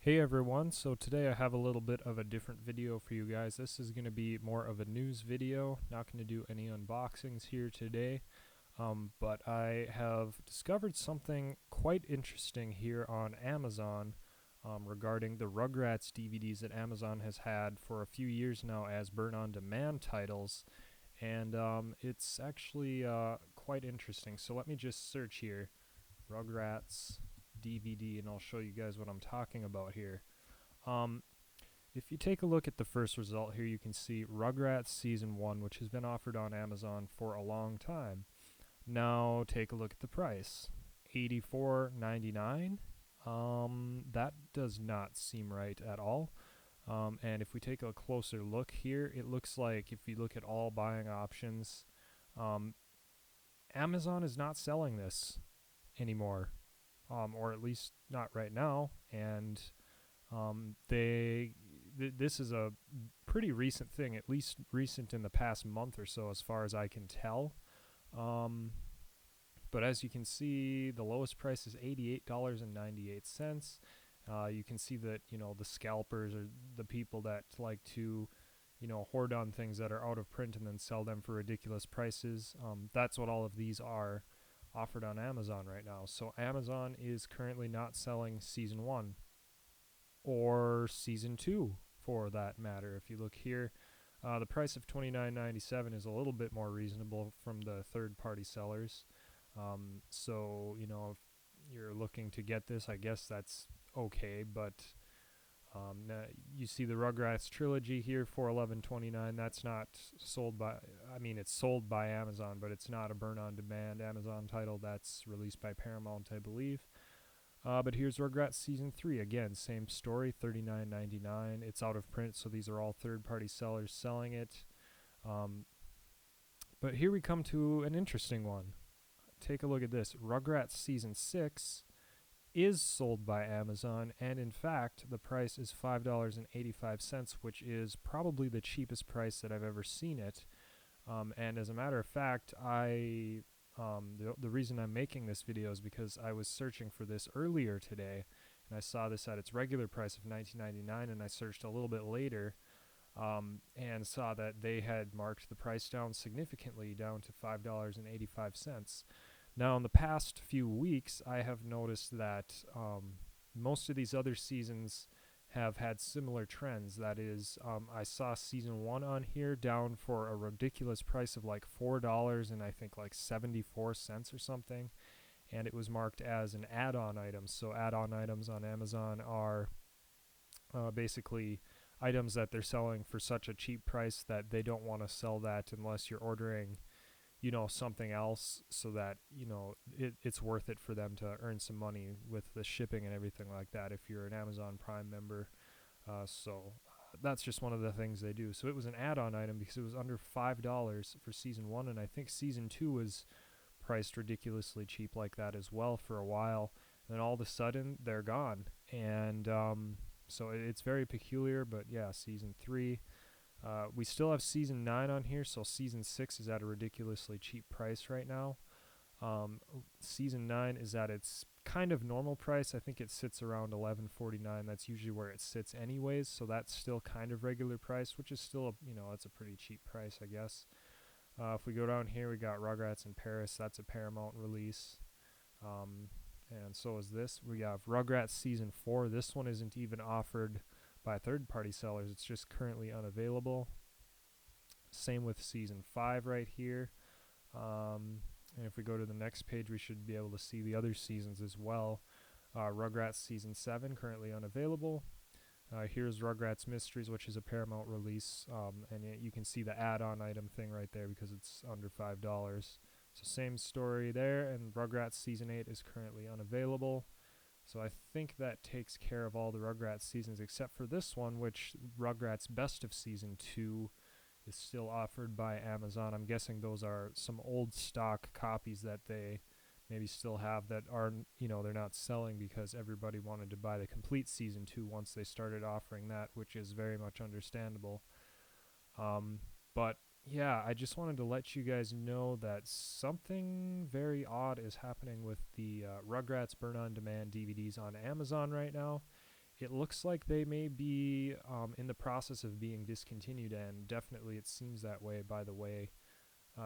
Hey everyone, so today I have a little bit of a different video for you guys. This is going to be more of a news video, not going to do any unboxings here today, but I have discovered something quite interesting here on Amazon regarding the Rugrats DVDs that Amazon has had for a few years now as burn-on-demand titles, and it's actually quite interesting. So let me just search here, Rugrats DVD, and I'll show you guys what I'm talking about here. Um, if you take a look at the first result here, you can see Rugrats Season 1, which has been offered on Amazon for a long time. Now take a look at the price, $84.99. That does not seem right at all. And if we take a closer look here, it looks like if you look at all buying options, um, Amazon is not selling this anymore, or at least not right now. And this is a pretty recent thing, at least recent in the past month or so, as far as I can tell. Um, but as you can see, the lowest price is $88.98. You can see that the scalpers are the people that like to hoard on things that are out of print and then sell them for ridiculous prices. That's what all of these are offered on Amazon right now. So Amazon is currently not selling Season 1 or Season 2 for that matter. If you look here, the price of $29.97 is a little bit more reasonable from the third-party sellers. So, if you're looking to get this, I guess that's okay, but you see the Rugrats trilogy here for $11.29. That's not sold by, it's sold by Amazon, but it's not a burn-on-demand Amazon title. That's released by Paramount, I believe. But here's Rugrats Season 3. Again, same story, $39.99. It's out of print, so these are all third-party sellers selling it. But here we come to an interesting one. Take a look at this. Rugrats Season 6 is sold by Amazon, and in fact, the price is $5.85, which is probably the cheapest price that I've ever seen it. And as a matter of fact, the reason I'm making this video is because I was searching for this earlier today, and I saw this at its regular price of $19.99, and I searched a little bit later and saw that they had marked the price down significantly, down to $5.85. Now, in the past few weeks, I have noticed that most of these other seasons have had similar trends. That is, I saw Season 1 on here down for a ridiculous price of like $4 and I think like 74 cents or something, and it was marked as an add-on item. So add-on items on Amazon are basically items that they're selling for such a cheap price that they don't want to sell that unless you're ordering something else, so that it's worth it for them to earn some money with the shipping and everything like that if you're an Amazon Prime member. So that's just one of the things they do. So it was an add-on item because it was under $5 for Season 1, and I think Season 2 was priced ridiculously cheap like that as well for a while. And then all of a sudden they're gone, and so it's very peculiar. But yeah, Season 3. We still have Season 9 on here, so Season 6 is at a ridiculously cheap price right now. Season 9 is at its kind of normal price. I think it sits around $11.49. That's usually where it sits anyways, so that's still kind of regular price, which is still, it's a pretty cheap price, I guess. If we go down here, we got Rugrats in Paris. That's a Paramount release. And so is this. We have Rugrats Season 4. This one isn't even offered by third-party sellers. It's just currently unavailable. Same with Season 5 right here. And if we go to the next page, we should be able to see the other seasons as well. Rugrats Season 7, currently unavailable. Here's Rugrats Mysteries, which is a Paramount release, and you can see the add-on item thing right there because it's under $5. So same story there, and Rugrats Season 8 is currently unavailable. So I think that takes care of all the Rugrats seasons except for this one, which Rugrats Best of Season 2 is still offered by Amazon. I'm guessing those are some old stock copies that they maybe still have that are, they're not selling because everybody wanted to buy the complete Season 2 once they started offering that, which is very much understandable. But yeah, I just wanted to let you guys know that something very odd is happening with the Rugrats Burn On Demand DVDs on Amazon right now. it looks like they may be in the process of being discontinued, and definitely it seems that way by the way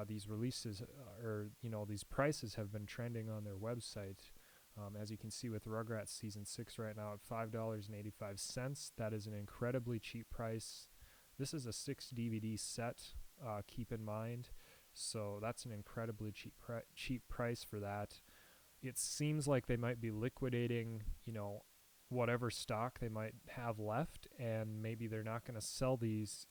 these releases or these prices have been trending on their website. As you can see with Rugrats Season 6 right now at $5.85. That is an incredibly cheap price. This is a 6 DVD set, keep in mind. So that's an incredibly cheap price for that. It seems like they might be liquidating, whatever stock they might have left, and maybe they're not going to sell these,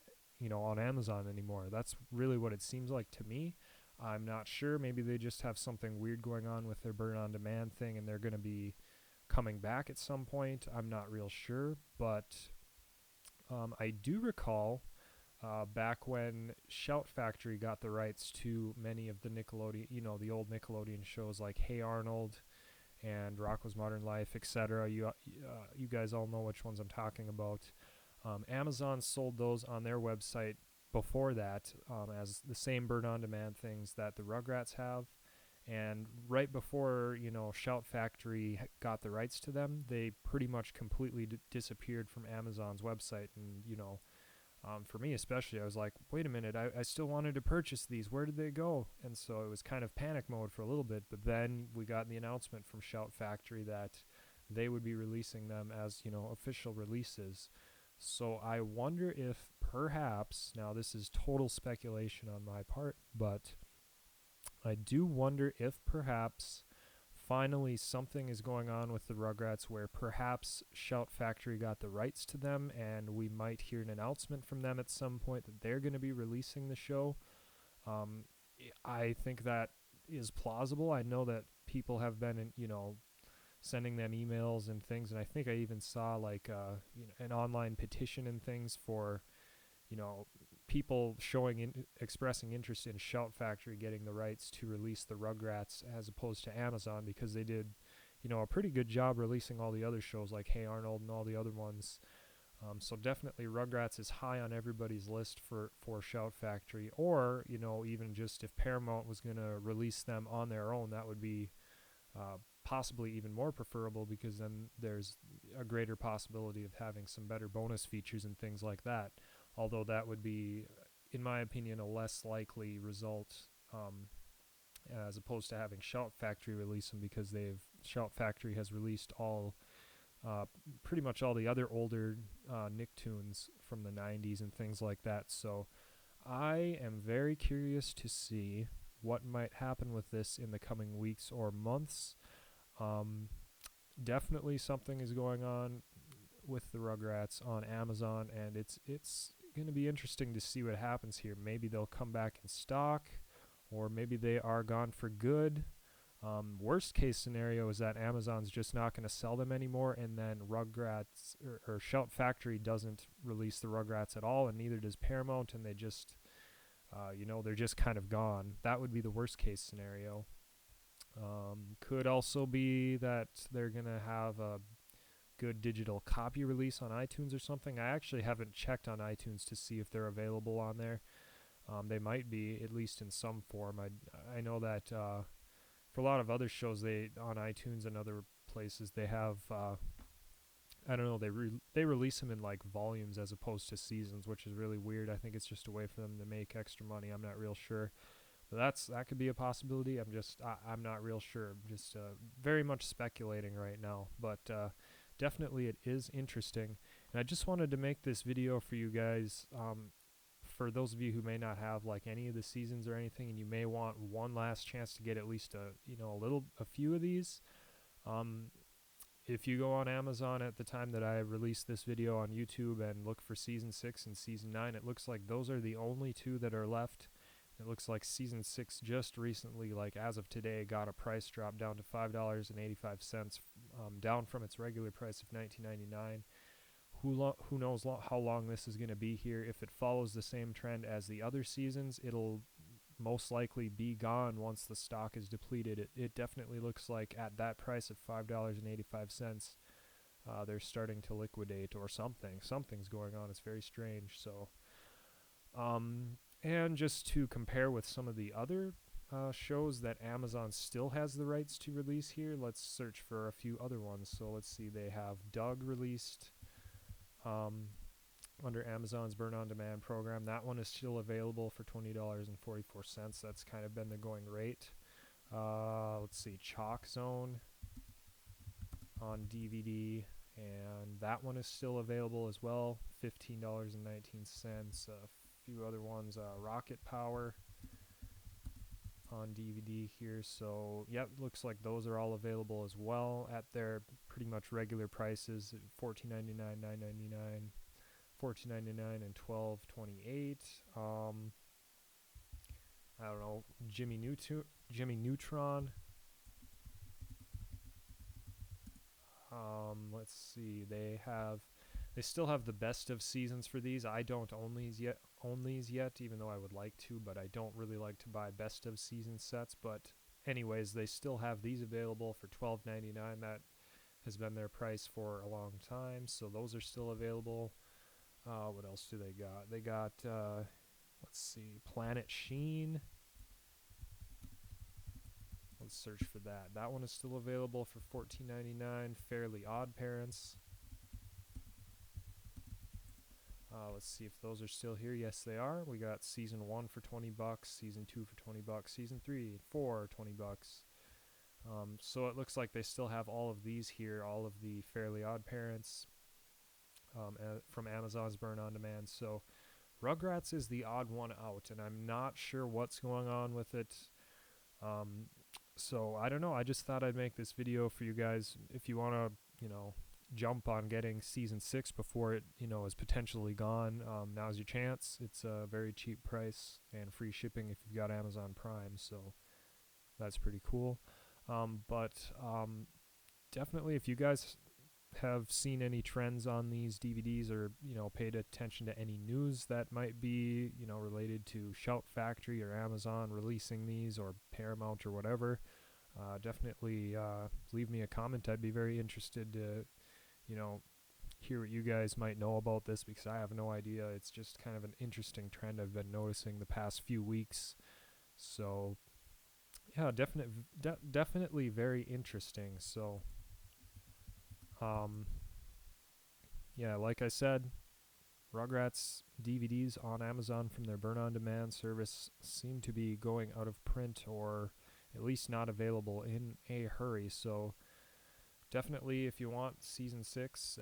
on Amazon anymore. That's really what it seems like to me. I'm not sure. Maybe they just have something weird going on with their burn on demand thing and they're going to be coming back at some point. I'm not real sure, but I do recall back when Shout Factory got the rights to many of the Nickelodeon, the old Nickelodeon shows like Hey Arnold and Rocko's Modern Life, etc. You guys all know which ones I'm talking about. Amazon sold those on their website before that as the same burn-on-demand things that the Rugrats have. And right before, Shout Factory got the rights to them, they pretty much completely disappeared from Amazon's website. And, for me especially, I was like, wait a minute, I still wanted to purchase these. Where did they go? And so it was kind of panic mode for a little bit. But then we got the announcement from Shout Factory that they would be releasing them as, official releases. So I wonder if perhaps, now this is total speculation on my part, but I do wonder if perhaps finally something is going on with the Rugrats where perhaps Shout Factory got the rights to them and we might hear an announcement from them at some point that they're going to be releasing the show. I think that is plausible. I know that people have been, sending them emails and things, and I think I even saw like an online petition and things for people expressing interest in Shout Factory getting the rights to release the Rugrats as opposed to Amazon, because they did a pretty good job releasing all the other shows like Hey Arnold and all the other ones. So definitely Rugrats is high on everybody's list for Shout Factory, or even just if Paramount was going to release them on their own, that would be possibly even more preferable, because then there's a greater possibility of having some better bonus features and things like that. Although that would be, in my opinion, a less likely result as opposed to having Shout Factory release them, because Shout Factory has released pretty much all the other older Nicktoons from the 90s and things like that. So I am very curious to see what might happen with this in the coming weeks or months. Definitely something is going on with the Rugrats on Amazon, and it's going to be interesting to see what happens here. Maybe they'll come back in stock, or maybe they are gone for good. Worst case scenario is that Amazon's just not going to sell them anymore, and then Rugrats or Shout Factory doesn't release the Rugrats at all, and neither does Paramount, and they just they're just kind of gone. That would be the worst case scenario. Could also be that they're going to have a good digital copy release on iTunes or something. I actually haven't checked on iTunes to see if they're available on there. They might be, at least in some form. I know that for a lot of other shows, they on iTunes and other places, they have I don't know, they release them in like volumes as opposed to seasons, which is really weird. I think it's just a way for them to make extra money. I'm not real sure, but that could be a possibility. I'm not real sure. I'm just very much speculating right now, but definitely it is interesting. And I just wanted to make this video for you guys. For those of you who may not have like any of the seasons or anything, and you may want one last chance to get at least a few of these. If you go on Amazon at the time that I released this video on YouTube and look for Season 6 and Season 9, it looks like those are the only two that are left. It looks like Season 6 just recently, like as of today, got a price drop down to $5.85, down from its regular price of $19.99. Who knows how long this is going to be here. If it follows the same trend as the other seasons, it'll most likely be gone once the stock is depleted. It definitely looks like at that price of $5.85, they're starting to liquidate or something. Something's going on. It's very strange. So, and just to compare with some of the other shows that Amazon still has the rights to release here. Let's search for a few other ones. So let's see, they have Doug released under Amazon's Burn On Demand program. That one is still available for $20.44. That's kind of been the going rate. Let's see, Chalk Zone on DVD, and that one is still available as well, $15.19. A few other ones, Rocket Power on DVD here. So yep, looks like those are all available as well at their pretty much regular prices, $14.99, $9.99, $14.99, and $12.28. I don't know, Jimmy Neutron. Let's see, they still have the best of seasons for these. I don't own these yet, even though I would like to, but I don't really like to buy best of season sets. But anyways, they still have these available for $12.99. That has been their price for a long time, so those are still available. What else do they got? They got, let's see, Planet Sheen. Let's search for that. That one is still available for $14.99. Fairly Odd Parents. Let's see if those are still here. Yes, they are. We got season 1 for $20, season 2 for $20, season 3 and 4 $20. So it looks like they still have all of these here, all of the Fairly Odd Parents from Amazon's Burn On Demand. So Rugrats is the odd one out, and I'm not sure what's going on with it. So I don't know. I just thought I'd make this video for you guys. If you want to, jump on getting season 6 before it, is potentially gone, now's your chance. It's a very cheap price and free shipping if you've got Amazon Prime. So that's pretty cool. But definitely, if you guys have seen any trends on these DVDs, or paid attention to any news that might be related to Shout Factory or Amazon releasing these, or Paramount or whatever, definitely leave me a comment. I'd be very interested to hear what you guys might know about this, because I have no idea. It's just kind of an interesting trend I've been noticing the past few weeks. So yeah, definitely very interesting. So yeah, like I said, Rugrats DVDs on Amazon from their Burn On Demand service seem to be going out of print, or at least not available in a hurry. So definitely, if you want season 6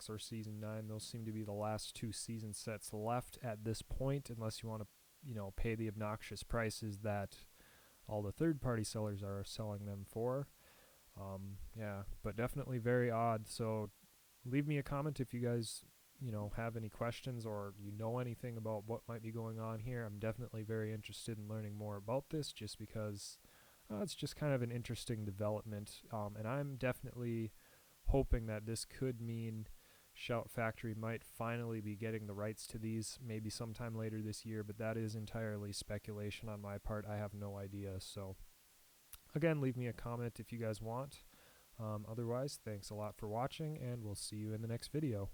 or season 9, those seem to be the last 2 season sets left at this point, unless you want to pay the obnoxious prices that all the third-party sellers are selling them for. Yeah, but definitely very odd. So leave me a comment if you guys have any questions, or anything about what might be going on here. I'm definitely very interested in learning more about this, just because it's just kind of an interesting development, and I'm definitely hoping that this could mean Shout Factory might finally be getting the rights to these maybe sometime later this year, but that is entirely speculation on my part. I have no idea. So again, leave me a comment if you guys want. Otherwise, thanks a lot for watching, and we'll see you in the next video.